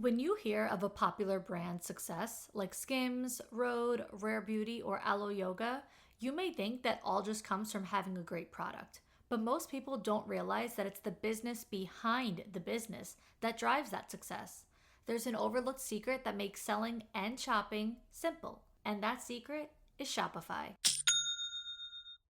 When you hear of a popular brand success like Skims, Rhode, Rare Beauty, or Aloe Yoga, you may think that all just comes from having a great product. But most people don't realize that it's the business behind the business that drives that success. There's an overlooked secret that makes selling and shopping simple, and that secret is Shopify.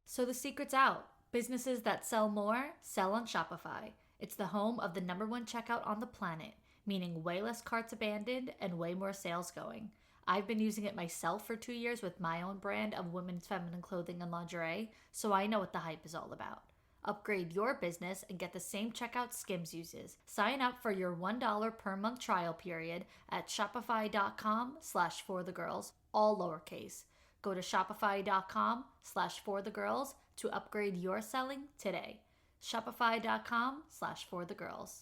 So the secret's out. Businesses that sell more sell on Shopify. It's the home of the #1 checkout on the planet, meaning way less carts abandoned and way more sales going. I've been using it myself for 2 years with my own brand of women's feminine clothing and lingerie, so I know what the hype is all about. Upgrade your business and get the same checkout Skims uses. Sign up for your $1 per month trial period at shopify.com/forthegirls, all lowercase. Go to shopify.com/forthegirls to upgrade your selling today. Shopify.com/forthegirls.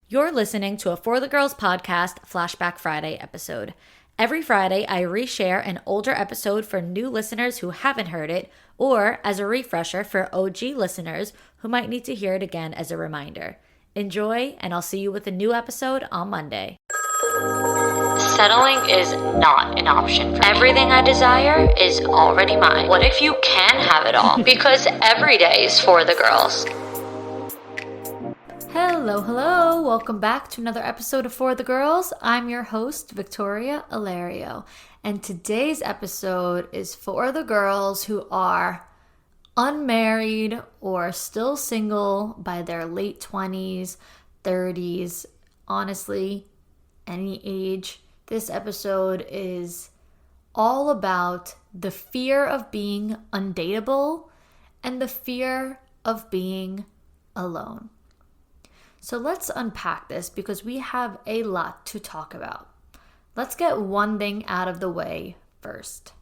You're listening to a For the Girls podcast Flashback Friday episode. Every Friday, I reshare an older episode for new listeners who haven't heard it, or as a refresher for OG listeners who might need to hear it again as a reminder. Enjoy, and I'll see you with a new episode on Monday. Settling is not an option for me. Everything I desire is already mine. What if you can have it all? Because every day is for the girls. Hello. Welcome back to another episode of For the Girls. I'm your host, Victoria Alario. And today's episode is for the girls who are unmarried or still single by their late 20s, 30s, honestly, any age. This episode is all about the fear of being undateable and the fear of being alone. So let's unpack this because we have a lot to talk about. Let's get one thing out of the way first.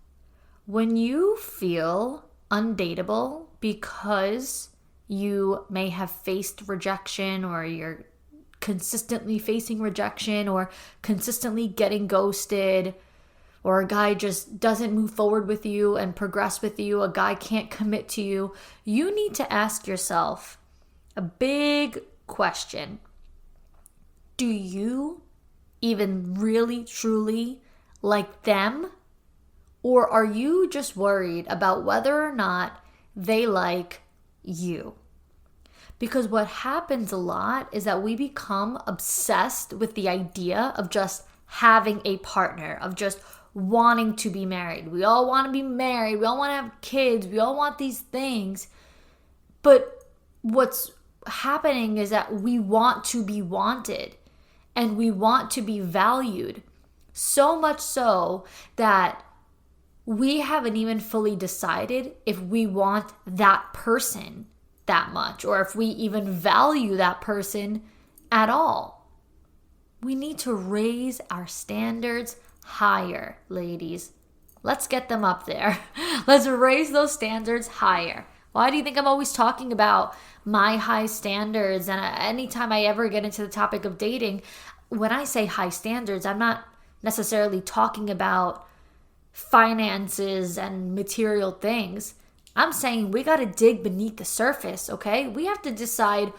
When you feel undateable because you may have faced rejection, or you're consistently facing rejection, or consistently getting ghosted, or a guy just doesn't move forward with you and progress with you, a guy can't commit to you, you need to ask yourself a big question. Do you even really truly like them? Or are you just worried about whether or not they like you? Because what happens a lot is that we become obsessed with the idea of just having a partner, of just wanting to be married. We all want to be married. We all want to have kids. We all want these things. But what's happening is that we want to be wanted and we want to be valued, so much so that we haven't even fully decided if we want that person that much, or if we even value that person at all. We need to raise our standards higher, ladies. Let's get them up there. Let's raise those standards higher. Why do you think I'm always talking about my high standards? And anytime I ever get into the topic of dating, when I say high standards, I'm not necessarily talking about finances and material things. I'm saying we got to dig beneath the surface, okay? We have to decide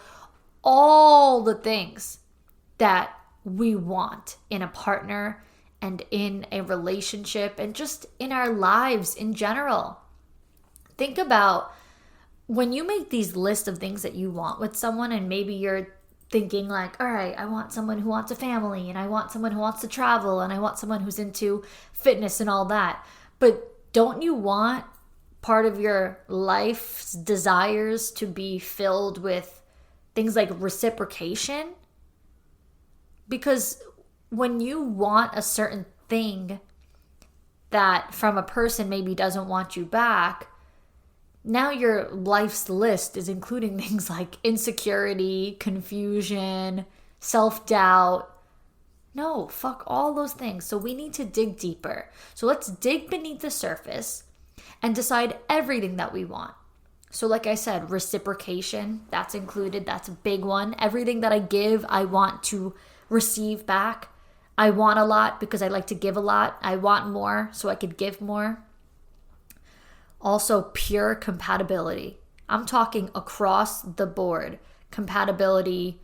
all the things that we want in a partner and in a relationship and just in our lives in general. Think about when you make these lists of things that you want with someone, and maybe you're thinking like, all right, I want someone who wants a family, and I want someone who wants to travel, and I want someone who's into fitness and all that. But don't you want part of your life's desires to be filled with things like reciprocation? Because when you want a certain thing that from a person maybe doesn't want you back, now your life's list is including things like insecurity, confusion, self-doubt. No, fuck all those things. So we need to dig deeper. So let's dig beneath the surface and decide everything that we want. So like I said, reciprocation, that's included. That's a big one. Everything that I give, I want to receive back. I want a lot because I like to give a lot. I want more so I could give more. Also, pure compatibility. I'm talking across the board. Compatibility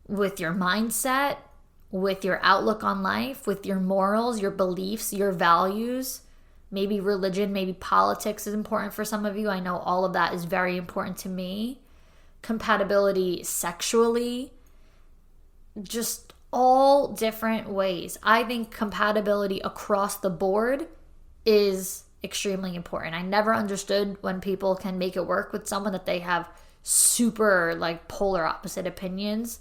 with your mindset, with your outlook on life, with your morals, your beliefs, your values. Maybe religion, maybe politics is important for some of you. I know all of that is very important to me. Compatibility sexually, just all different ways. I think compatibility across the board is extremely important. I never understood when people can make it work with someone that they have super like polar opposite opinions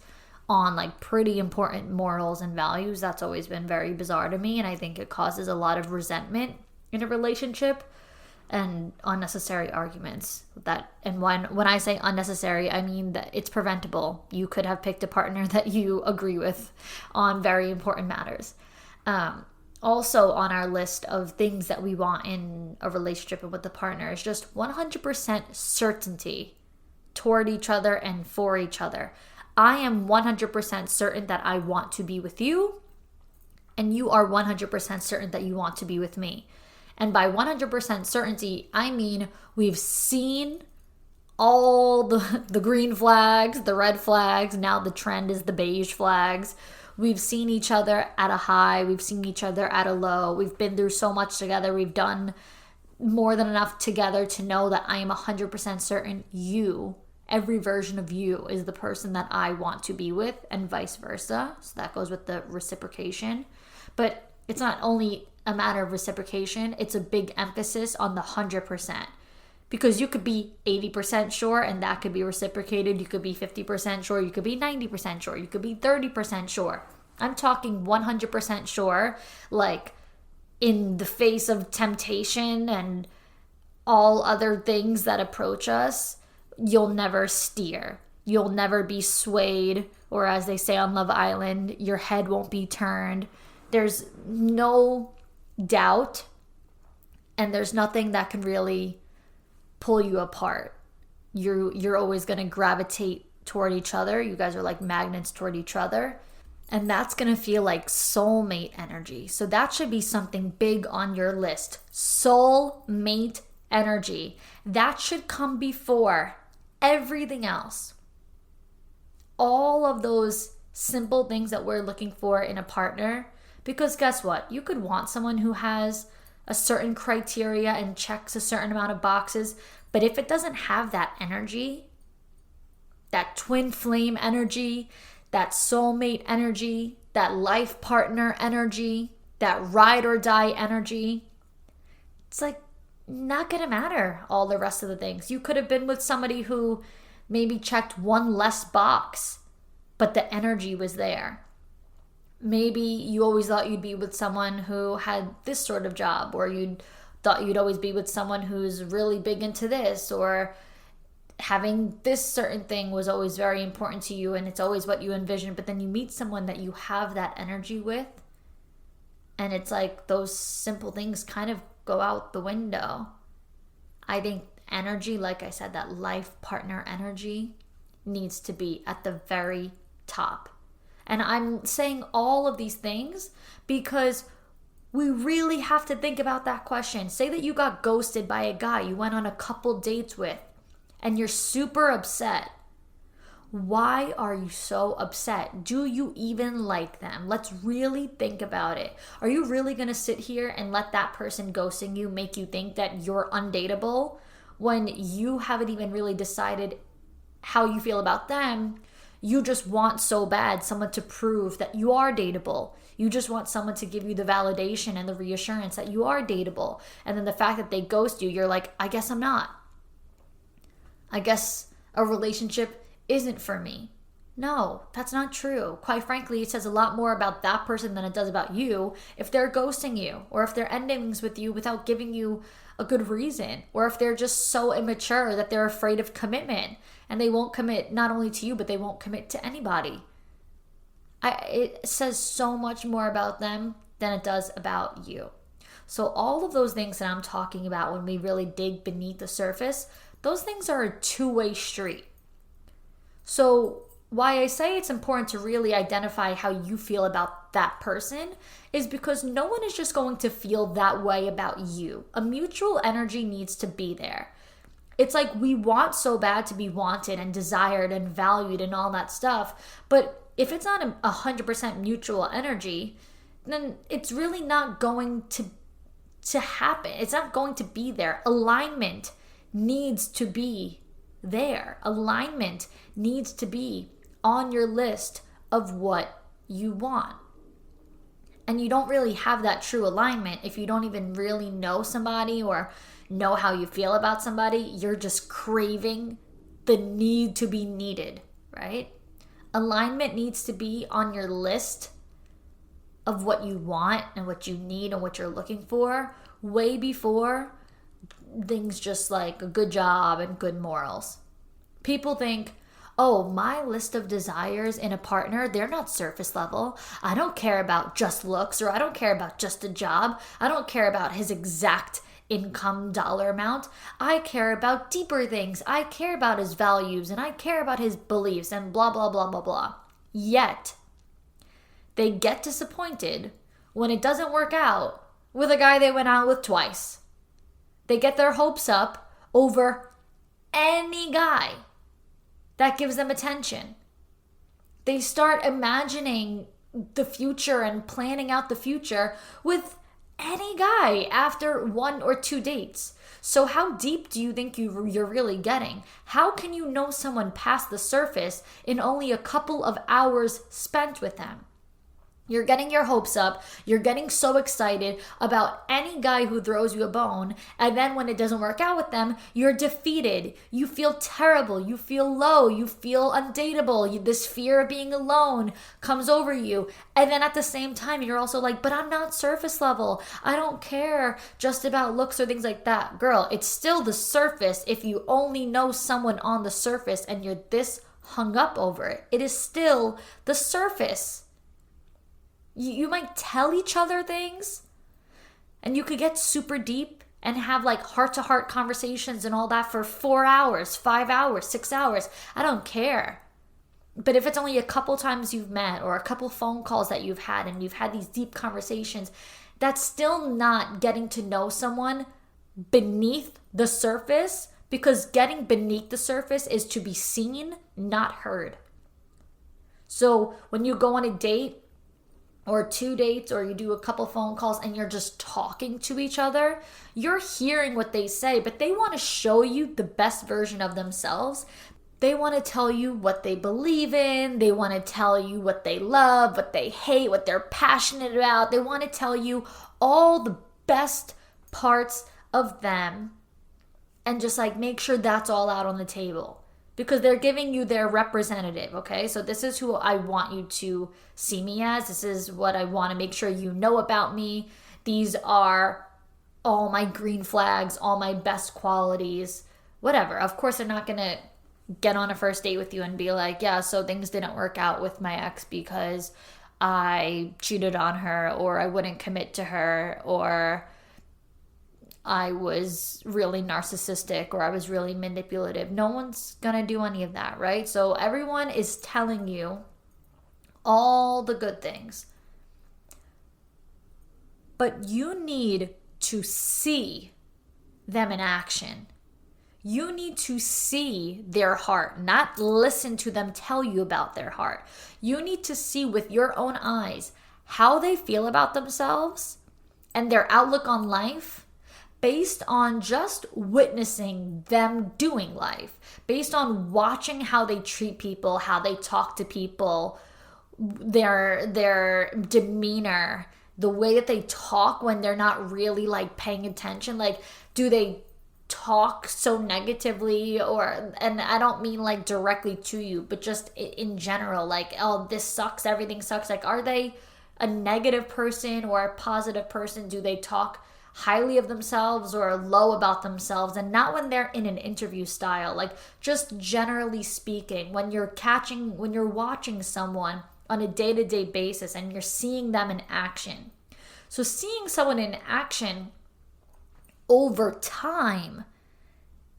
on like pretty important morals and values. That's always been very bizarre to me, and I think it causes a lot of resentment in a relationship and unnecessary arguments. That, and when I say unnecessary, I mean that it's preventable. You could have picked a partner that you agree with on very important matters. Also on our list of things that we want in a relationship and with a partner is just 100% certainty toward each other and for each other. I am 100% certain that I want to be with you, and you are 100% certain that you want to be with me. And by 100% certainty, I mean we've seen all the green flags, the red flags. Now the trend is the beige flags. We've seen each other at a high. We've seen each other at a low. We've been through so much together. We've done more than enough together to know that I am 100% certain you, every version of you, is the person that I want to be with, and vice versa. So that goes with the reciprocation. But it's not only a matter of reciprocation, it's a big emphasis on the 100%. Because you could be 80% sure and that could be reciprocated. You could be 50% sure. You could be 90% sure. You could be 30% sure. I'm talking 100% sure, like in the face of temptation and all other things that approach us, you'll never steer. You'll never be swayed, or as they say on Love Island, your head won't be turned. There's no doubt, and there's nothing that can really pull you apart. You're always going to gravitate toward each other. You guys are like magnets toward each other, and that's going to feel like soulmate energy. So that should be something big on your list. Soulmate energy. That should come before everything else. All of those simple things that we're looking for in a partner. Because guess what? You could want someone who has a certain criteria and checks a certain amount of boxes, but if it doesn't have that energy, that twin flame energy, that soulmate energy, that life partner energy, that ride or die energy, it's like not gonna matter all the rest of the things. You could have been with somebody who maybe checked one less box, but the energy was there. Maybe you always thought you'd be with someone who had this sort of job, or you thought you'd always be with someone who's really big into this, or having this certain thing was always very important to you and it's always what you envisioned. But then you meet someone that you have that energy with, and it's like those simple things kind of go out the window. I think energy, like I said, that life partner energy needs to be at the very top. And I'm saying all of these things because we really have to think about that question. Say that you got ghosted by a guy you went on a couple dates with and you're super upset. Why are you so upset? Do you even like them? Let's really think about it. Are you really going to sit here and let that person ghosting you make you think that you're undateable when you haven't even really decided how you feel about them? You just want so bad someone to prove that you are dateable. You just want someone to give you the validation and the reassurance that you are dateable. And then the fact that they ghost you, you're like, I guess I'm not. I guess a relationship isn't for me. No, that's not true. Quite frankly, it says a lot more about that person than it does about you if they're ghosting you, or if they're ending things with you without giving you a good reason, or if they're just so immature that they're afraid of commitment and they won't commit not only to you, but they won't commit to anybody. It says so much more about them than it does about you. So all of those things that I'm talking about when we really dig beneath the surface, those things are a two-way street. So why I say it's important to really identify how you feel about that person is because no one is just going to feel that way about you. A mutual energy needs to be there. It's like we want so bad to be wanted and desired and valued and all that stuff, but if it's not 100% mutual energy, then it's really not going to happen. It's not going to be there. Alignment needs to be there. Alignment needs to be on your list of what you want. And you don't really have that true alignment if you don't even really know somebody or know how you feel about somebody. You're just craving the need to be needed, right? Alignment needs to be on your list of what you want and what you need and what you're looking for way before things just like a good job and good morals. People think, oh, my list of desires in a partner, they're not surface level. I don't care about just looks, or I don't care about just a job. I don't care about his exact income dollar amount. I care about deeper things. I care about his values, and I care about his beliefs, and blah, blah, blah, blah, blah. Yet, they get disappointed when it doesn't work out with a guy they went out with twice. They get their hopes up over any guy that gives them attention. They start imagining the future and planning out the future with any guy after 1 or 2 dates. So how deep do you think you're really getting? How can you know someone past the surface in only a couple of hours spent with them? You're getting your hopes up. You're getting so excited about any guy who throws you a bone. And then when it doesn't work out with them, you're defeated. You feel terrible. You feel low. You feel undateable. This fear of being alone comes over you. And then at the same time, you're also like, but I'm not surface level. I don't care just about looks or things like that. Girl, it's still the surface if you only know someone on the surface and you're this hung up over it. It is still the surface. You might tell each other things and you could get super deep and have like heart-to-heart conversations and all that for 4 hours, 5 hours, 6 hours. I don't care. But if it's only a couple times you've met or a couple phone calls that you've had and you've had these deep conversations, that's still not getting to know someone beneath the surface, because getting beneath the surface is to be seen, not heard. So when you go on a date, or 2 dates, or you do a couple phone calls and you're just talking to each other, you're hearing what they say, but they want to show you the best version of themselves. They want to tell you what they believe in. They want to tell you what they love, what they hate, what they're passionate about. They want to tell you all the best parts of them and just like make sure that's all out on the table. Because they're giving you their representative, okay? So this is who I want you to see me as. This is what I want to make sure you know about me. These are all my green flags, all my best qualities, whatever. Of course, they're not going to get on a first date with you and be like, yeah, so things didn't work out with my ex because I cheated on her, or I wouldn't commit to her, or I was really narcissistic, or I was really manipulative. No one's gonna do any of that, right? So everyone is telling you all the good things. But you need to see them in action. You need to see their heart, not listen to them tell you about their heart. You need to see with your own eyes how they feel about themselves and their outlook on life, based on just witnessing them doing life, based on watching how they treat people, how they talk to people, their demeanor, the way that they talk when they're not really like paying attention. Like, do they talk so negatively, and I don't mean like directly to you, but just in general, like, oh, this sucks, everything sucks. Like, are they a negative person or a positive person? Do they talk highly of themselves or low about themselves? And not when they're in an interview style, like just generally speaking, when you're watching someone on a day-to-day basis and you're seeing them in action. So seeing someone in action over time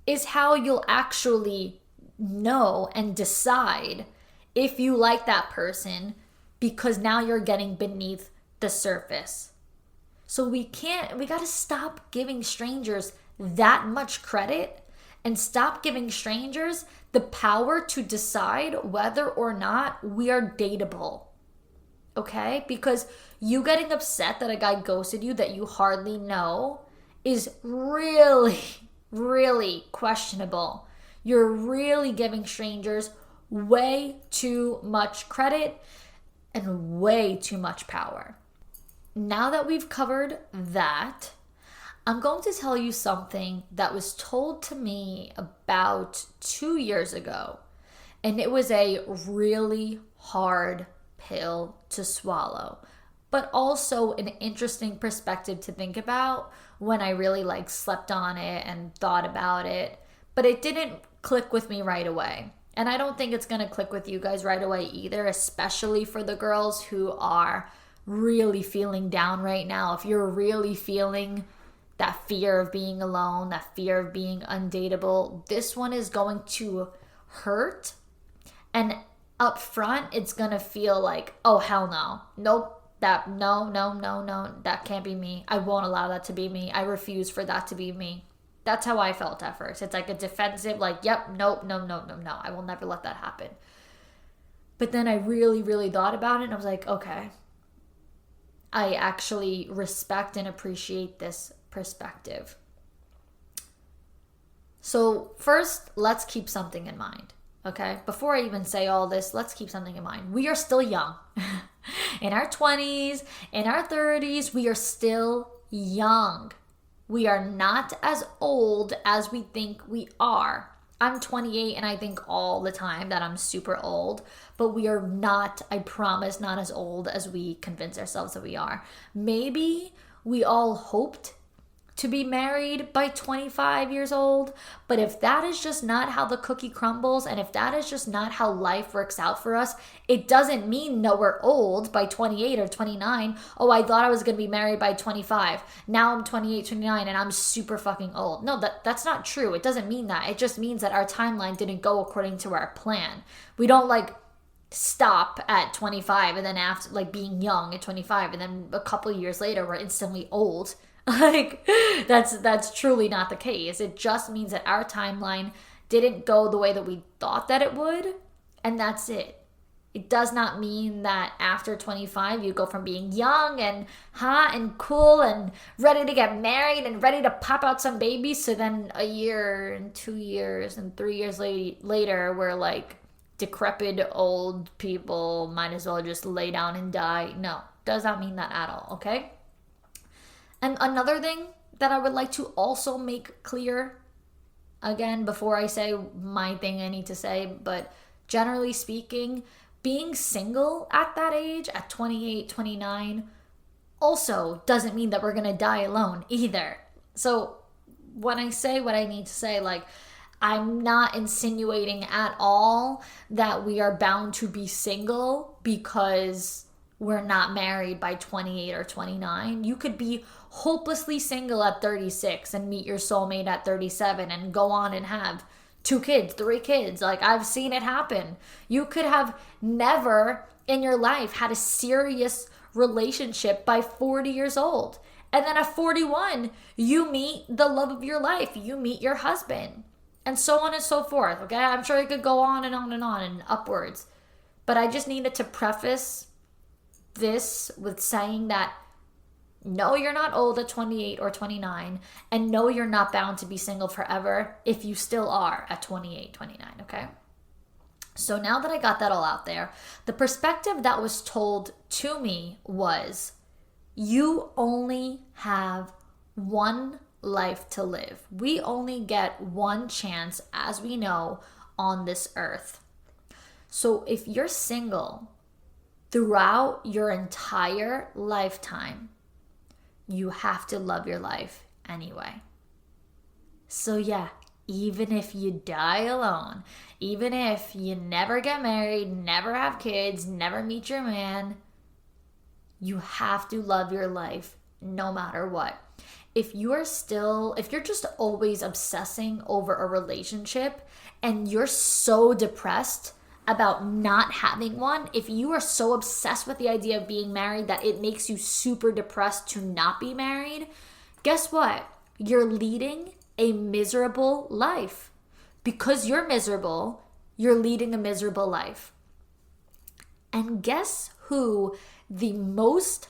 is how you'll actually know and decide if you like that person, because now you're getting beneath the surface. So we got to stop giving strangers that much credit and stop giving strangers the power to decide whether or not we are dateable. Okay? Because you getting upset that a guy ghosted you that you hardly know is really, really questionable. You're really giving strangers way too much credit and way too much power. Now that we've covered that, I'm going to tell you something that was told to me about 2 years ago, and it was a really hard pill to swallow, but also an interesting perspective to think about when I really slept on it and thought about it, but it didn't click with me right away. And I don't think it's going to click with you guys right away either, especially for the girls who are really feeling down right now. If you're really feeling that fear of being alone, that fear of being undateable, this one is going to hurt. And up front, it's going to feel like, oh, hell no. Nope. No. That can't be me. I won't allow that to be me. I refuse for that to be me. That's how I felt at first. It's like a defensive, yep, nope, no. I will never let that happen. But then I really, really thought about it and I was like, okay, I actually respect and appreciate this perspective. So first, let's keep something in mind, okay? Before I even say all this, let's keep something in mind. We are still young. In our 20s, in our 30s, we are still young. We are not as old as we think we are. I'm 28 and I think all the time that I'm super old, but we are not, I promise, not as old as we convince ourselves that we are. Maybe we all hoped to be married by 25 years old, but if that is just not how the cookie crumbles, and if that is just not how life works out for us, it doesn't mean that we're old by 28 or 29. Oh, I thought I was going to be married by 25. Now I'm 28, 29, and I'm super fucking old. No, that's not true. It doesn't mean that. It just means that our timeline didn't go according to our plan. We don't stop at 25 and then after being young at 25 and then a couple of years later we're instantly old. That's truly not the case. It just means that our timeline didn't go the way that we thought that it would, and that's it. It does not mean that after 25 you go from being young and hot and cool and ready to get married and ready to pop out some babies, so then a year and 2 years and 3 years later we're decrepit old people, might as well just lay down and die. No, does not mean that at all, okay? And another thing that I would like to also make clear, again, before I say my thing I need to say, but generally speaking, being single at that age, at 28, 29, also doesn't mean that we're going to die alone either. So when I say what I need to say, I'm not insinuating at all that we are bound to be single because we're not married by 28 or 29. You could be hopelessly single at 36 and meet your soulmate at 37 and go on and have 2 kids, 3 kids. I've seen it happen. You could have never in your life had a serious relationship by 40 years old. And then at 41, you meet the love of your life. You meet your husband. And so on and so forth, okay? I'm sure it could go on and on and on and upwards. But I just needed to preface this with saying that no, you're not old at 28 or 29, and no, you're not bound to be single forever if you still are at 28, 29, okay? So now that I got that all out there, the perspective that was told to me was, you only have one life to live. We only get one chance, as we know, on this earth. So if you're single throughout your entire lifetime, you have to love your life anyway. So yeah, even if you die alone, even if you never get married, never have kids, never meet your man, you have to love your life no matter what. If you're just always obsessing over a relationship and you're so depressed about not having one, if you are so obsessed with the idea of being married that it makes you super depressed to not be married, guess what? You're leading a miserable life. because you're miserable, you're leading a miserable life. And guess who the most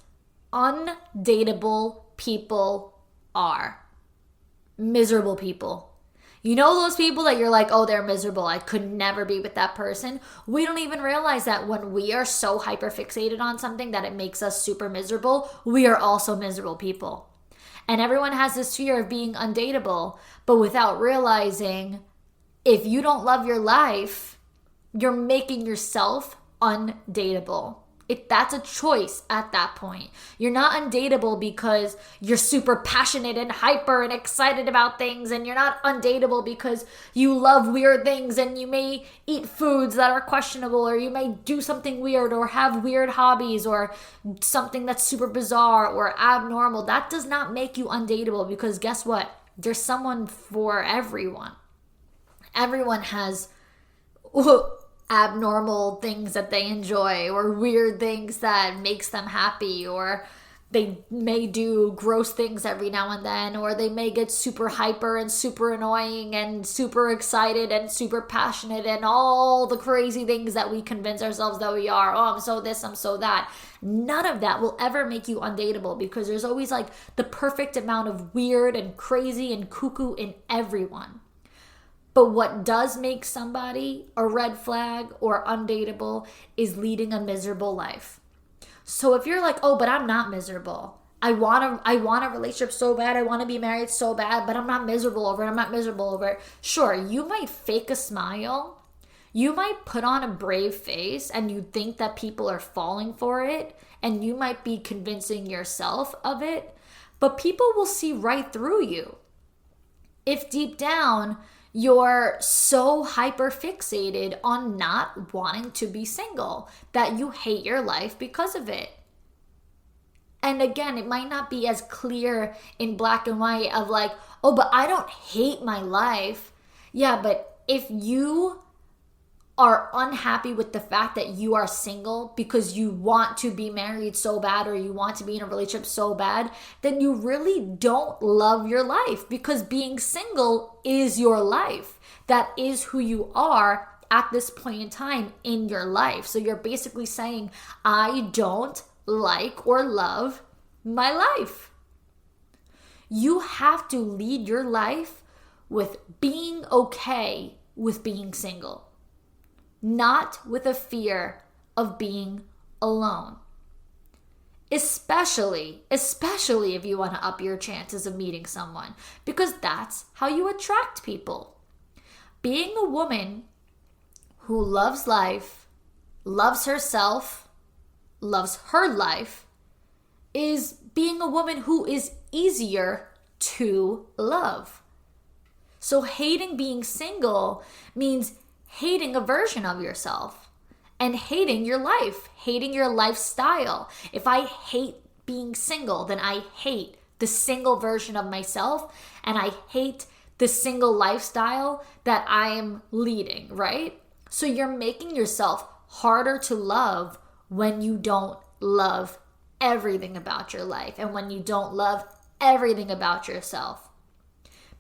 undateable people are? Miserable people. You know those people that you're like, oh, they're miserable, I could never be with that person? We don't even realize that when we are so hyperfixated on something that it makes us super miserable, we are also miserable people. And everyone has this fear of being undateable, but without realizing, if you don't love your life, you're making yourself undateable. That's a choice at that point. You're not undateable because you're super passionate and hyper and excited about things, and you're not undateable because you love weird things and you may eat foods that are questionable, or you may do something weird or have weird hobbies or something that's super bizarre or abnormal. That does not make you undateable, because guess what? There's someone for everyone. Everyone has abnormal things that they enjoy, or weird things that makes them happy, or they may do gross things every now and then, or they may get super hyper and super annoying and super excited and super passionate and all the crazy things that we convince ourselves that we are. Oh, I'm so this, I'm so that. None of that will ever make you undateable, because there's always like the perfect amount of weird and crazy and cuckoo in everyone. But what does make somebody a red flag or undateable is leading a miserable life. So if you're like, oh, but I'm not miserable. I want a relationship so bad. I want to be married so bad, but I'm not miserable over it. I'm not miserable over it. Sure, you might fake a smile. You might put on a brave face and you think that people are falling for it, and you might be convincing yourself of it, but people will see right through you. If deep down, you're so hyper fixated on not wanting to be single that you hate your life because of it. And again, it might not be as clear in black and white of like, oh, but I don't hate my life. Yeah, but if you are unhappy with the fact that you are single because you want to be married so bad, or you want to be in a relationship so bad, then you really don't love your life, because being single is your life. That is who you are at this point in time in your life. So you're basically saying, I don't like or love my life. You have to lead your life with being okay with being single, not with a fear of being alone. Especially if you want to up your chances of meeting someone, because that's how you attract people. Being a woman who loves life, loves herself, loves her life, is being a woman who is easier to love. So hating being single means hating a version of yourself and hating your life, hating your lifestyle. If I hate being single, then I hate the single version of myself, and I hate the single lifestyle that I am leading, right? So you're making yourself harder to love when you don't love everything about your life and when you don't love everything about yourself.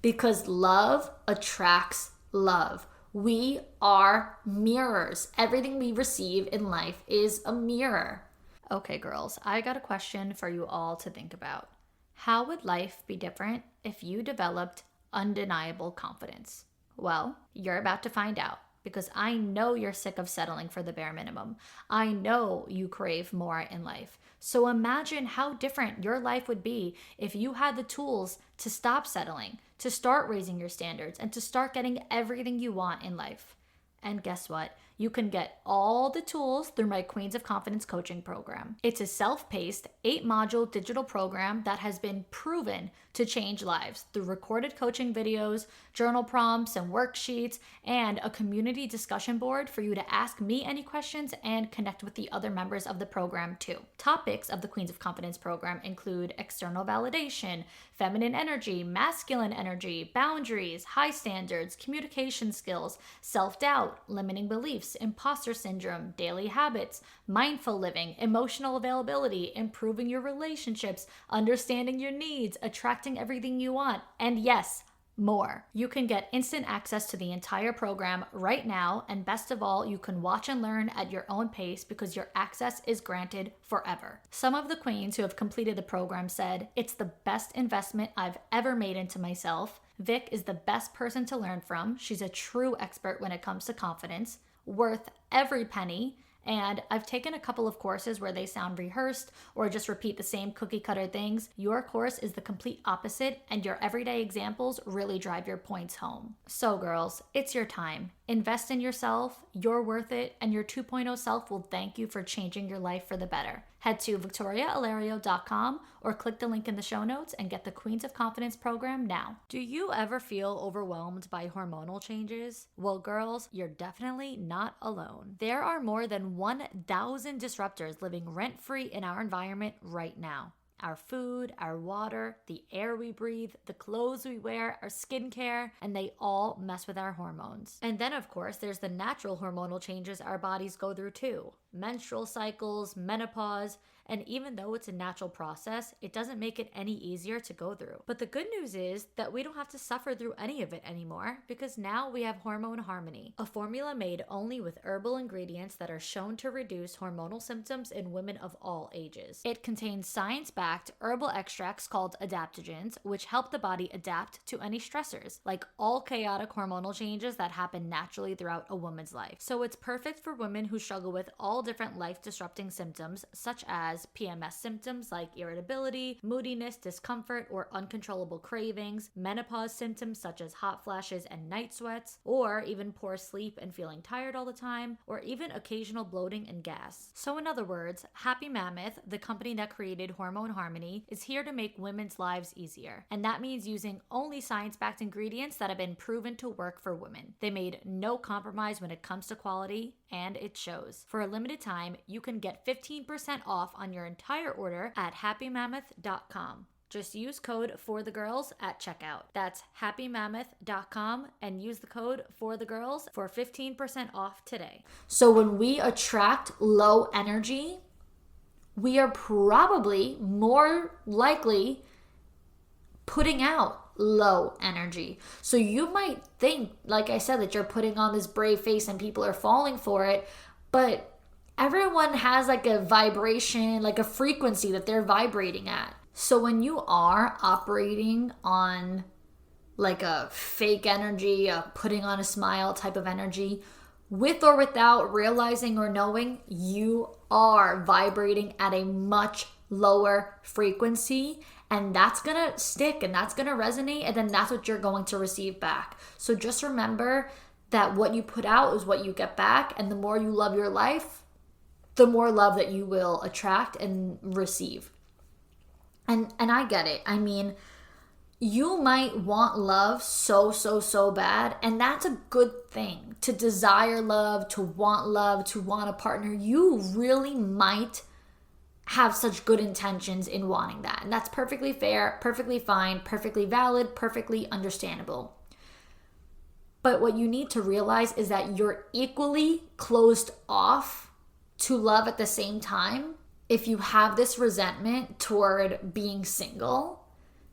Because love attracts love. We are mirrors. Everything we receive in life is a mirror. Okay, girls, I got a question for you all to think about. How would life be different if you developed undeniable confidence? Well, you're about to find out, because I know you're sick of settling for the bare minimum. I know you crave more in life. So imagine how different your life would be if you had the tools to stop settling, to start raising your standards, and to start getting everything you want in life. And guess what? You can get all the tools through my Queens of Confidence coaching program. It's a self-paced 8-module digital program that has been proven to change lives through recorded coaching videos, journal prompts and worksheets, and a community discussion board for you to ask me any questions and connect with the other members of the program too. Topics of the Queens of Confidence program include external validation, feminine energy, masculine energy, boundaries, high standards, communication skills, self-doubt, limiting beliefs, imposter syndrome, daily habits, mindful living, emotional availability, improving your relationships, understanding your needs, attracting everything you want, and yes, more. You can get instant access to the entire program right now, and best of all, you can watch and learn at your own pace because your access is granted forever. Some of the queens who have completed the program said, "It's the best investment I've ever made into myself. Vic is the best person to learn from. She's a true expert when it comes to confidence, worth every penny. And I've taken a couple of courses where they sound rehearsed or just repeat the same cookie cutter things. Your course is the complete opposite, and your everyday examples really drive your points home." So girls, it's your time. Invest in yourself, you're worth it, and your 2.0 self will thank you for changing your life for the better. Head to victoriaalario.com or click the link in the show notes and get the Queens of Confidence program now. Do you ever feel overwhelmed by hormonal changes? Well, girls, you're definitely not alone. There are more than 1,000 disruptors living rent-free in our environment right now. Our food, our water, the air we breathe, the clothes we wear, our skincare, and they all mess with our hormones. And then, of course, there's the natural hormonal changes our bodies go through too. Menstrual cycles, menopause, and even though it's a natural process, it doesn't make it any easier to go through. But the good news is that we don't have to suffer through any of it anymore because now we have Hormone Harmony, a formula made only with herbal ingredients that are shown to reduce hormonal symptoms in women of all ages. It contains science-backed herbal extracts called adaptogens, which help the body adapt to any stressors, like all chaotic hormonal changes that happen naturally throughout a woman's life. So it's perfect for women who struggle with all different life-disrupting symptoms, such as PMS symptoms like irritability, moodiness, discomfort, or uncontrollable cravings, menopause symptoms such as hot flashes and night sweats, or even poor sleep and feeling tired all the time, or even occasional bloating and gas. So in other words, Happy Mammoth, the company that created Hormone Harmony, is here to make women's lives easier. And that means using only science-backed ingredients that have been proven to work for women. They made no compromise when it comes to quality, and it shows. For a limited time, you can get 15% off on your entire order at happymammoth.com. Just use code FORTHEGIRLS at checkout. That's happymammoth.com and use the code FORTHEGIRLS for 15% off today. So when we attract low energy, we are probably more likely putting out low energy. So you might think, like I said, that you're putting on this brave face and people are falling for it, but everyone has like a vibration, like a frequency that they're vibrating at. So when you are operating on like a fake energy, a putting on a smile type of energy, with or without realizing or knowing, you are vibrating at a much lower frequency, and that's gonna stick and that's gonna resonate, and then that's what you're going to receive back. So just remember that what you put out is what you get back, and the more you love your life, the more love that you will attract and receive. And I get it. I mean, you might want love so bad, and that's a good thing. To desire love, to want a partner, you really might have such good intentions in wanting that. And that's perfectly fair, perfectly fine, perfectly valid, perfectly understandable. But what you need to realize is that you're equally closed off to love at the same time if you have this resentment toward being single,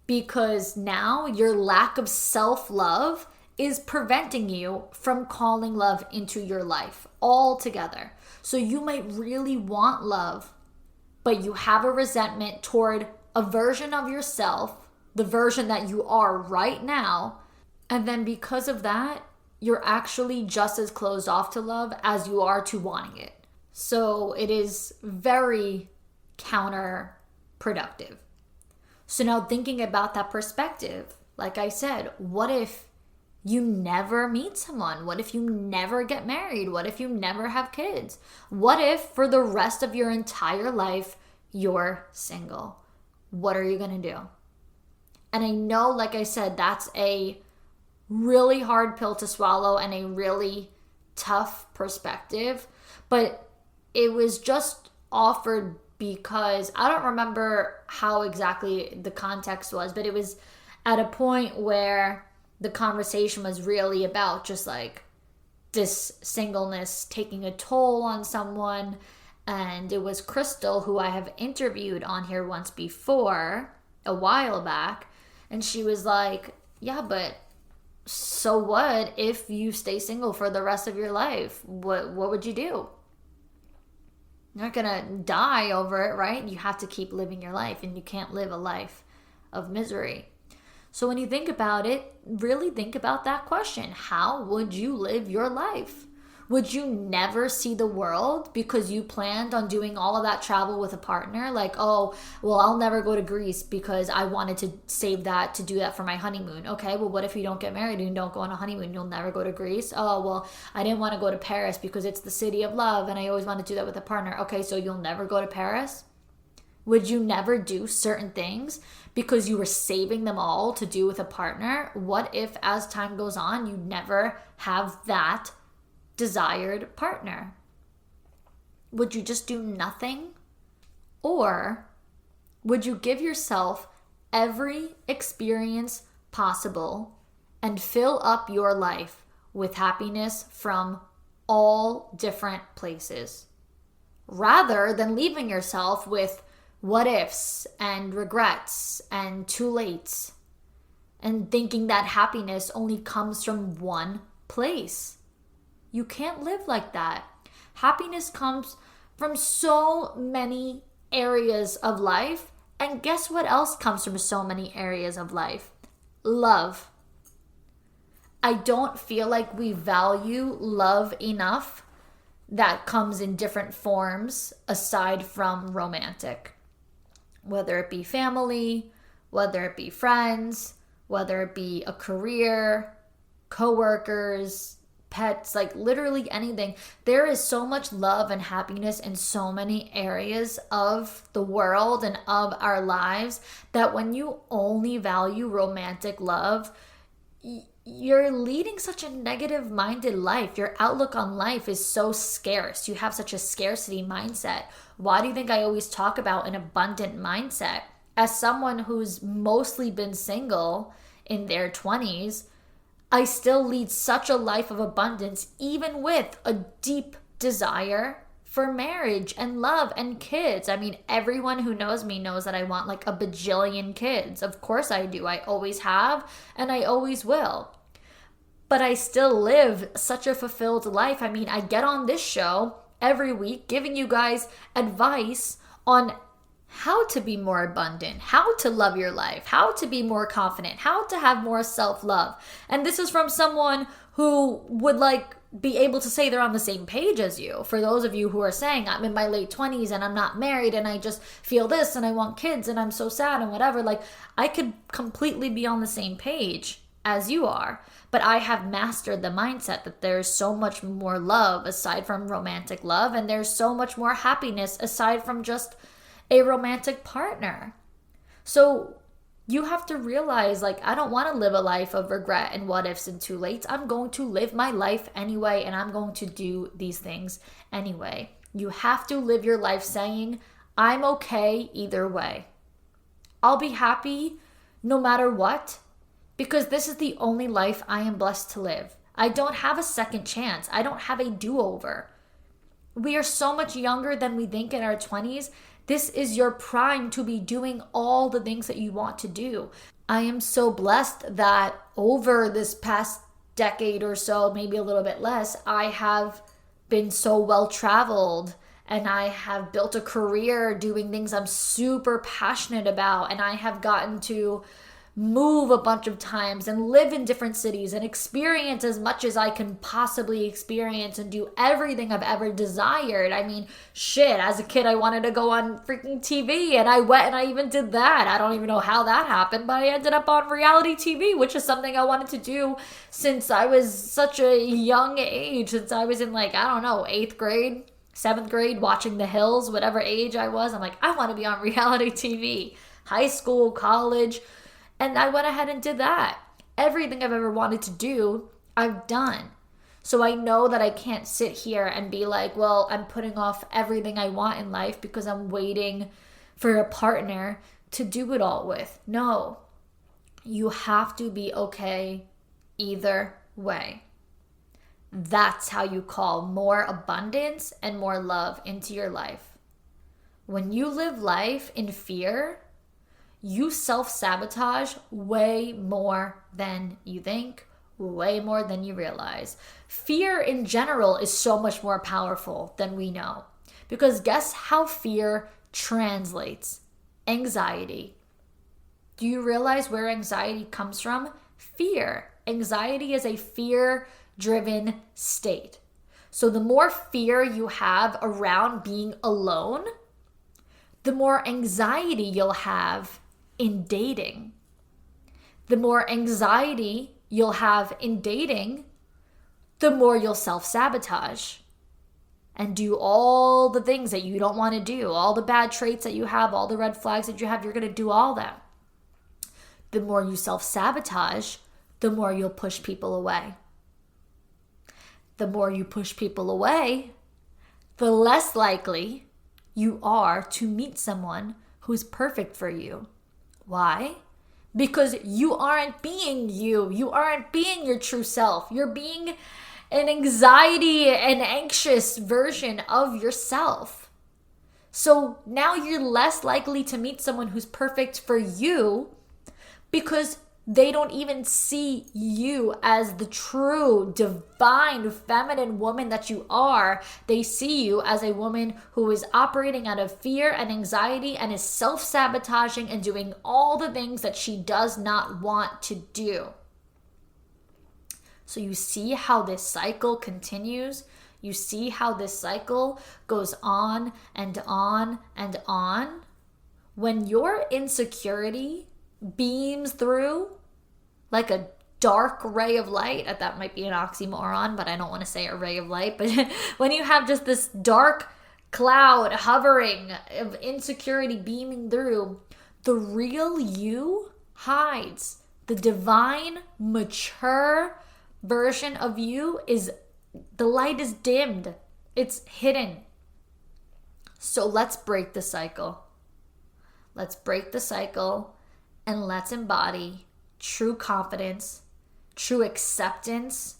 because now your lack of self-love is preventing you from calling love into your life altogether. So you might really want love, but you have a resentment toward a version of yourself, the version that you are right now, and then because of that, you're actually just as closed off to love as you are to wanting it. So it is very counterproductive. So now thinking about that perspective, like I said, what if you never meet someone? What if you never get married? What if you never have kids? What if for the rest of your entire life, you're single? What are you going to do? And I know, like I said, that's a really hard pill to swallow and a really tough perspective, but it was just offered because I don't remember how exactly the context was, but it was at a point where the conversation was really about just like this singleness taking a toll on someone. And it was Crystal, who I have interviewed on here once before, a while back. And she was like, yeah, but So what if you stay single for the rest of your life? What would you do? You're not gonna die over it, right? You have to keep living your life, and you can't live a life of misery. So when you think about it, really think about that question. How would you live your life? Would you never see the world because you planned on doing all of that travel with a partner? Like, oh, well, I'll never go to Greece because I wanted to save that to do that for my honeymoon. Okay, well, what if you don't get married and you don't go on a honeymoon? You'll never go to Greece? Oh, well, I didn't want to go to Paris because it's the city of love and I always want to do that with a partner. Okay, so you'll never go to Paris? Would you never do certain things because you were saving them all to do with a partner? What if as time goes on, you never have that desired partner? Would you just do nothing? Or would you give yourself every experience possible and fill up your life with happiness from all different places, rather than leaving yourself with what ifs and regrets and too lates and thinking that happiness only comes from one place? You can't live like that. Happiness comes from so many areas of life. And guess what else comes from so many areas of life? Love. I don't feel like we value love enough that comes in different forms aside from romantic. Whether it be family, whether it be friends, whether it be a career, coworkers, pets, like literally anything. There is so much love and happiness in so many areas of the world and of our lives that when you only value romantic love, you're leading such a negative minded life. Your outlook on life is so scarce. You have such a scarcity mindset. Why do you think I always talk about an abundant mindset? As someone who's mostly been single in their 20s, I still lead such a life of abundance, even with a deep desire for marriage and love and kids. I mean, everyone who knows me knows that I want like a bajillion kids. Of course I do. I always have, and I always will. But I still live such a fulfilled life. I mean, I get on this show every week giving you guys advice on how to be more abundant, how to love your life, how to be more confident, how to have more self-love. And this is from someone who would like be able to say they're on the same page as you. For those of you who are saying, I'm in my late 20s and I'm not married and I just feel this and I want kids and I'm so sad and whatever, like I could completely be on the same page as you are. But I have mastered the mindset that there's so much more love aside from romantic love, and there's so much more happiness aside from just a romantic partner. So you have to realize, like, I don't want to live a life of regret and what ifs and too late. I'm going to live my life anyway, and I'm going to do these things anyway. You have to live your life saying, I'm okay either way. I'll be happy no matter what, because this is the only life I am blessed to live. I don't have a second chance. I don't have a do-over. We are so much younger than we think in our 20s. This is your prime to be doing all the things that you want to do. I am so blessed that over this past decade or so, maybe a little bit less, I have been so well traveled and I have built a career doing things I'm super passionate about, and I have gotten to move a bunch of times and live in different cities and experience as much as I can possibly experience and do everything I've ever desired. I mean, shit, as a kid I wanted to go on freaking TV and I went and I even did that. I don't even know how that happened, but I ended up on reality TV, which is something I wanted to do since I was such a young age, since I was in like, I don't know, 8th grade, 7th grade, watching The Hills, whatever age I was. I'm like, I want to be on reality TV. High school, college. And I went ahead and did that. Everything I've ever wanted to do, I've done. So I know that I can't sit here and be like, well, I'm putting off everything I want in life because I'm waiting for a partner to do it all with. No, you have to be okay either way. That's how you call more abundance and more love into your life. When you live life in fear, you self-sabotage way more than you think way more than you realize. Fear in general is so much more powerful than we know. Because guess how fear translates? Anxiety. Do you realize where anxiety comes from? Fear. Anxiety is a fear-driven state. So the more fear you have around being alone, the more anxiety you'll have in dating. The more anxiety you'll have in dating, the more you'll self-sabotage and do all the things that you don't want to do, all the bad traits that you have, all the red flags that you have, you're going to do all that. The more you self-sabotage, the more you'll push people away. The more you push people away, the less likely you are to meet someone who's perfect for you. Why? Because you aren't being you. You aren't being your true self. You're being an anxiety and anxious version of yourself. So now you're less likely to meet someone who's perfect for you because they don't even see you as the true, divine, feminine woman that you are. They see you as a woman who is operating out of fear and anxiety and is self-sabotaging and doing all the things that she does not want to do. So you see how this cycle continues? You see how this cycle goes on and on and on? When your insecurity beams through like a dark ray of light, that might be an oxymoron, but I don't want to say a ray of light, but when you have just this dark cloud hovering of insecurity beaming through, the real you hides. The divine, mature version of you the light is dimmed. It's hidden. So let's break the cycle. Let's break the cycle and let's embody true confidence, true acceptance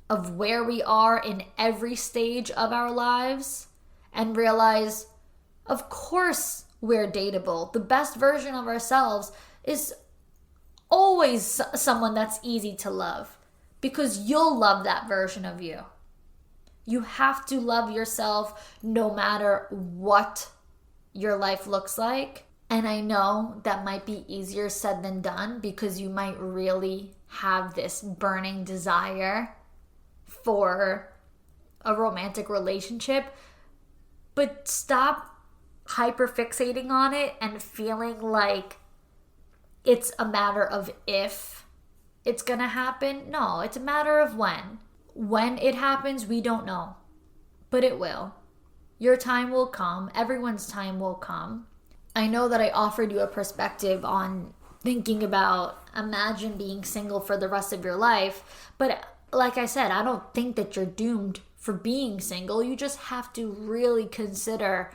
of where we are in every stage of our lives, and realize, of course, we're dateable. The best version of ourselves is always someone that's easy to love, because you'll love that version of you. You have to love yourself no matter what your life looks like. And I know that might be easier said than done because you might really have this burning desire for a romantic relationship. But stop hyperfixating on it and feeling like it's a matter of if it's gonna happen. No, it's a matter of when. When it happens, we don't know. But it will. Your time will come. Everyone's time will come. I know that I offered you a perspective on thinking about imagine being single for the rest of your life. But like I said, I don't think that you're doomed for being single. You just have to really consider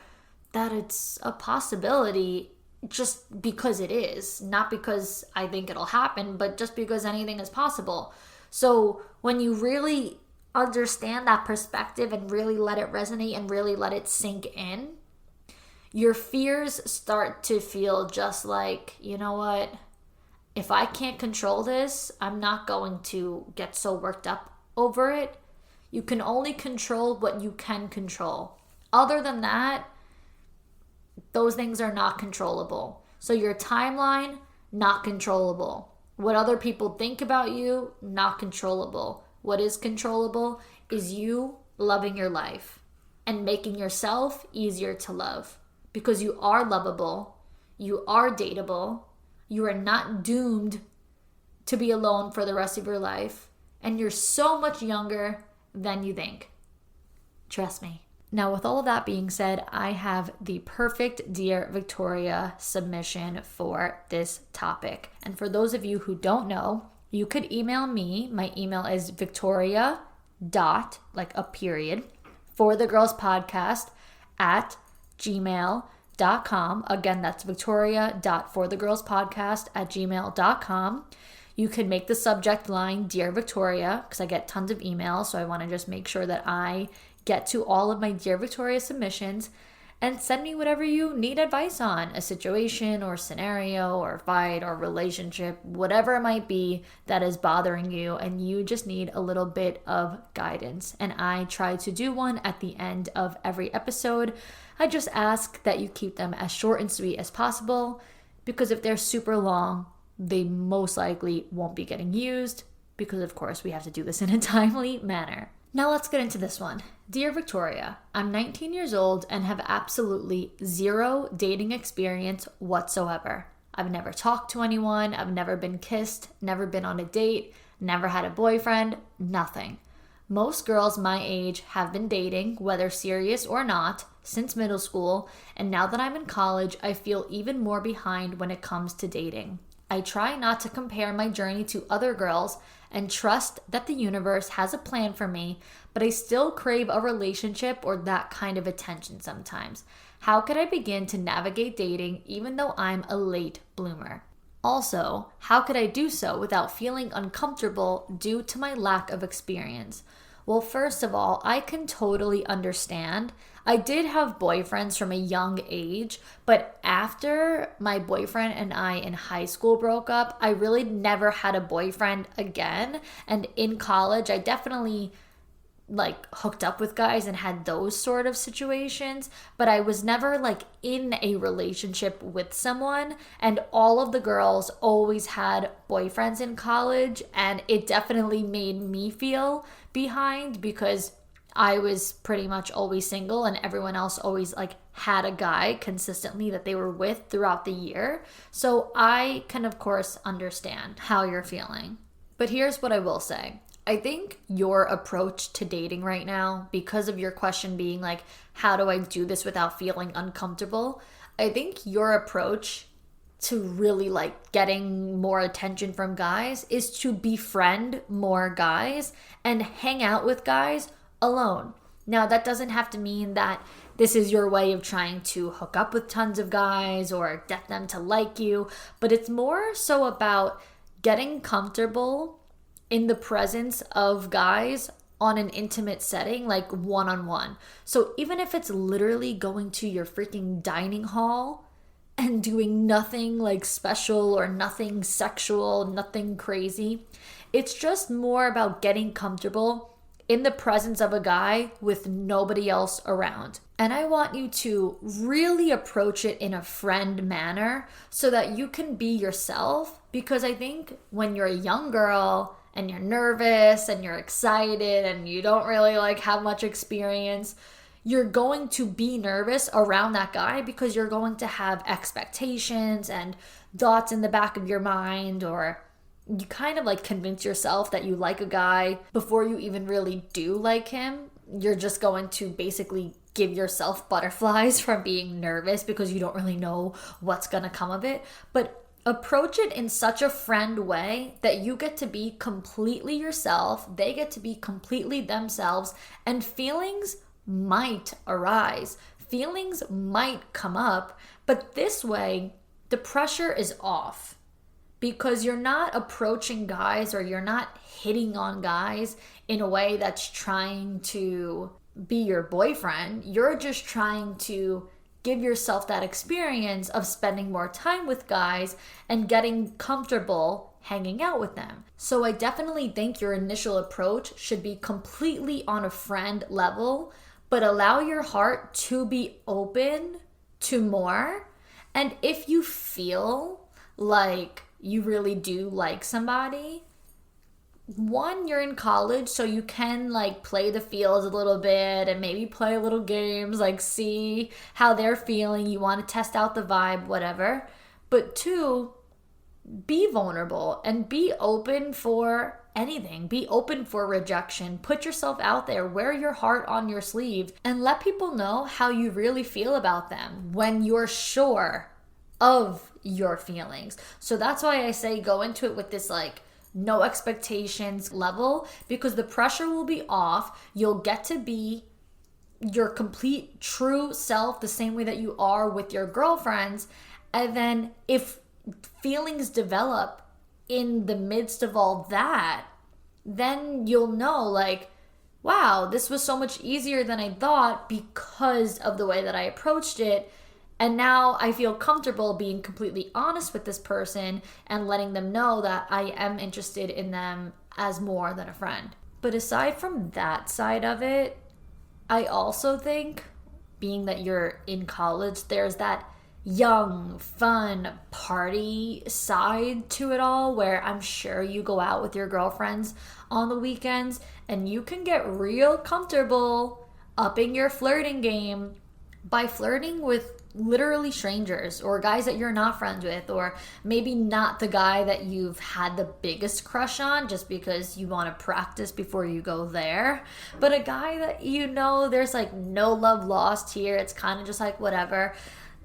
that it's a possibility just because it is. Not because I think it'll happen, but just because anything is possible. So when you really understand that perspective and really let it resonate and really let it sink in, your fears start to feel just like, you know what? If I can't control this, I'm not going to get so worked up over it. You can only control what you can control. Other than that, those things are not controllable. So your timeline, not controllable. What other people think about you, not controllable. What is controllable is you loving your life and making yourself easier to love. Because you are lovable, you are dateable, you are not doomed to be alone for the rest of your life, and you're so much younger than you think. Trust me. Now, with all of that being said, I have the perfect Dear Victoria submission for this topic. And for those of you who don't know, you could email me. My email is Victoria _podcast at gmail.com. Again, that's victoria.forthegirlspodcast@gmail.com. You can make the subject line Dear Victoria, because I get tons of emails, so I want to just make sure that I get to all of my Dear Victoria submissions. and send me whatever you need advice on, a situation or scenario or fight or relationship, whatever it might be that is bothering you and you just need a little bit of guidance. And I try to do one at the end of every episode. I just ask that you keep them as short and sweet as possible, because if they're super long, they most likely won't be getting used, because of course we have to do this in a timely manner. Now let's get into this one. Dear Victoria, I'm 19 years old and have absolutely zero dating experience whatsoever. I've never talked to anyone, I've never been kissed, never been on a date, never had a boyfriend, nothing. Most girls my age have been dating, whether serious or not, since middle school, and now that I'm in college, I feel even more behind when it comes to dating. I try not to compare my journey to other girls and trust that the universe has a plan for me, but I still crave a relationship or that kind of attention sometimes. How could I begin to navigate dating even though I'm a late bloomer? Also, how could I do so without feeling uncomfortable due to my lack of experience? Well, first of all, I can totally understand. I did have boyfriends from a young age, but after my boyfriend and I in high school broke up, I really never had a boyfriend again. And in college, I definitely hooked up with guys and had those sort of situations, but I was never in a relationship with someone. And all of the girls always had boyfriends in college, and it definitely made me feel behind because I was pretty much always single and everyone else always had a guy consistently that they were with throughout the year. So I can of course understand how you're feeling. But here's what I will say. I think your approach to dating right now, because of your question being how do I do this without feeling uncomfortable? I think your approach to really getting more attention from guys is to befriend more guys and hang out with guys alone. Now, that doesn't have to mean that this is your way of trying to hook up with tons of guys or get them to like you, but it's more so about getting comfortable in the presence of guys on an intimate setting, one-on-one. So even if it's literally going to your freaking dining hall and doing nothing special or nothing sexual, nothing crazy, it's just more about getting comfortable in the presence of a guy with nobody else around. And I want you to really approach it in a friend manner so that you can be yourself, because I think when you're a young girl and you're nervous and you're excited and you don't really have much experience, you're going to be nervous around that guy because you're going to have expectations and thoughts in the back of your mind, or you kind of convince yourself that you like a guy before you even really do like him. You're just going to basically give yourself butterflies from being nervous because you don't really know what's going to come of it. But approach it in such a friend way that you get to be completely yourself, they get to be completely themselves, and feelings might arise. Feelings might come up, but this way, the pressure is off. Because you're not approaching guys or you're not hitting on guys in a way that's trying to be your boyfriend. You're just trying to give yourself that experience of spending more time with guys and getting comfortable hanging out with them. So I definitely think your initial approach should be completely on a friend level, but allow your heart to be open to more. And if you feel like you really do like somebody, one, you're in college, so you can play the fields a little bit and maybe play little games, see how they're feeling. You want to test out the vibe, whatever. But two, be vulnerable and be open for anything. Be open for rejection. Put yourself out there. Wear your heart on your sleeve and let people know how you really feel about them when you're sure of your feelings. So that's why I say go into it with this no expectations level, because the pressure will be off. You'll get to be your complete true self the same way that you are with your girlfriends. And then if feelings develop in the midst of all that, then you'll know wow, this was so much easier than I thought because of the way that I approached it. And now I feel comfortable being completely honest with this person and letting them know that I am interested in them as more than a friend. But aside from that side of it, I also think, being that you're in college, there's that young, fun, party side to it all where I'm sure you go out with your girlfriends on the weekends and you can get real comfortable upping your flirting game by flirting with literally strangers or guys that you're not friends with, or maybe not the guy that you've had the biggest crush on just because you want to practice before you go there, but a guy that you know there's like no love lost here. It's kind of just like whatever.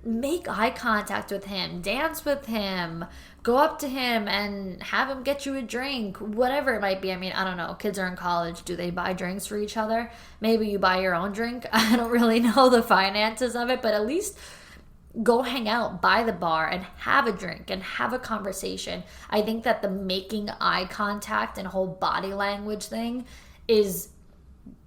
Make eye contact with him, dance with him, go up to him and have him get you a drink, whatever it might be. I mean, I don't know. Kids are in college. Do they buy drinks for each other? Maybe you buy your own drink. I don't really know the finances of it, but at least go hang out by the bar and have a drink and have a conversation. I think that the making eye contact and whole body language thing is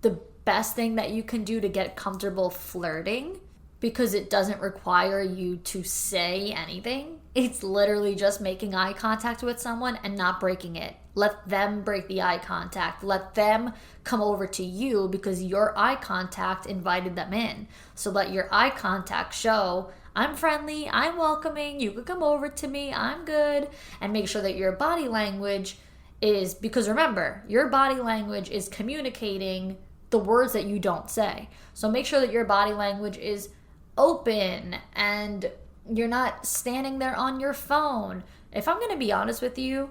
the best thing that you can do to get comfortable flirting, because it doesn't require you to say anything. It's literally just making eye contact with someone and not breaking it. Let them break the eye contact. Let them come over to you because your eye contact invited them in. So let your eye contact show, I'm friendly, I'm welcoming, you could come over to me, I'm good. And make sure that your body language is, because remember, your body language is communicating the words that you don't say. So make sure that your body language is open and you're not standing there on your phone. If I'm going to be honest with you,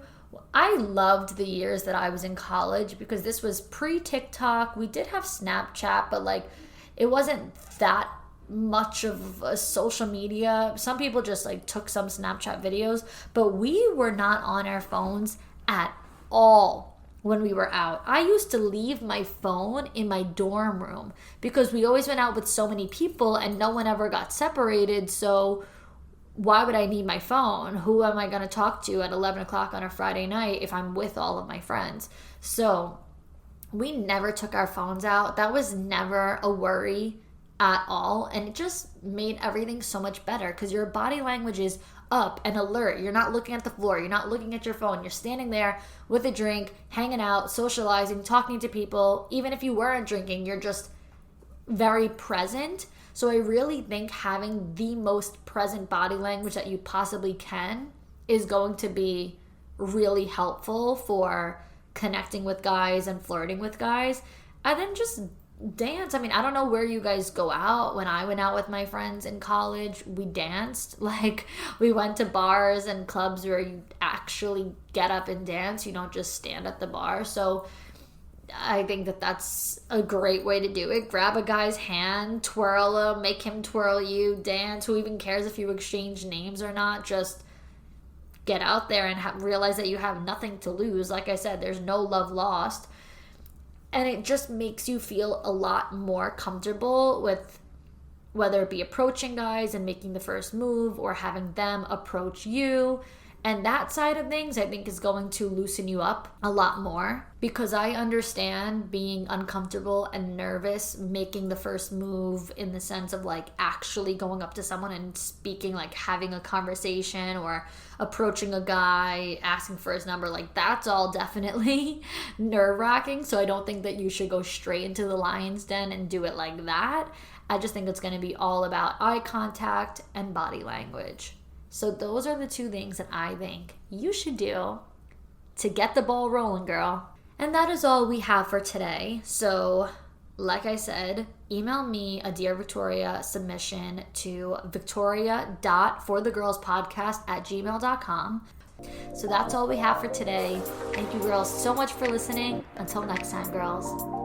I loved the years that I was in college because this was pre-TikTok. We did have Snapchat, but like it wasn't that much of a social media. Some people just like took some Snapchat videos, but we were not on our phones at all when we were out. I used to leave my phone in my dorm room because we always went out with so many people and no one ever got separated. So why would I need my phone? Who am I going to talk to at 11 o'clock on a Friday night if I'm with all of my friends? So we never took our phones out. That was never a worry at all. And it just made everything so much better because your body language is up and alert. You're not looking at the floor. You're not looking at your phone. You're standing there with a drink, hanging out, socializing, talking to people. Even if you weren't drinking, you're just very present. So I really think having the most present body language that you possibly can is going to be really helpful for connecting with guys and flirting with guys. And then just dance. I mean, I don't know where you guys go out. When I went out with my friends in college, we danced. Like, we went to bars and clubs where you actually get up and dance. You don't just stand at the bar. So I think that that's a great way to do it. Grab a guy's hand, twirl him, make him twirl you, dance. Who even cares if you exchange names or not? Just get out there and realize that you have nothing to lose. Like I said, there's no love lost. And it just makes you feel a lot more comfortable with whether it be approaching guys and making the first move or having them approach you. And that side of things, I think, is going to loosen you up a lot more, because I understand being uncomfortable and nervous making the first move in the sense of like actually going up to someone and speaking, like having a conversation or approaching a guy, asking for his number. Like, that's all definitely nerve-wracking. So I don't think that you should go straight into the lion's den and do it like that. I just think it's going to be all about eye contact and body language. So those are the two things that I think you should do to get the ball rolling, girl. And that is all we have for today. So, like I said, email me a Dear Victoria submission to victoria.forthegirlspodcast@gmail.com. So that's all we have for today. Thank you, girls, so much for listening. Until next time, girls.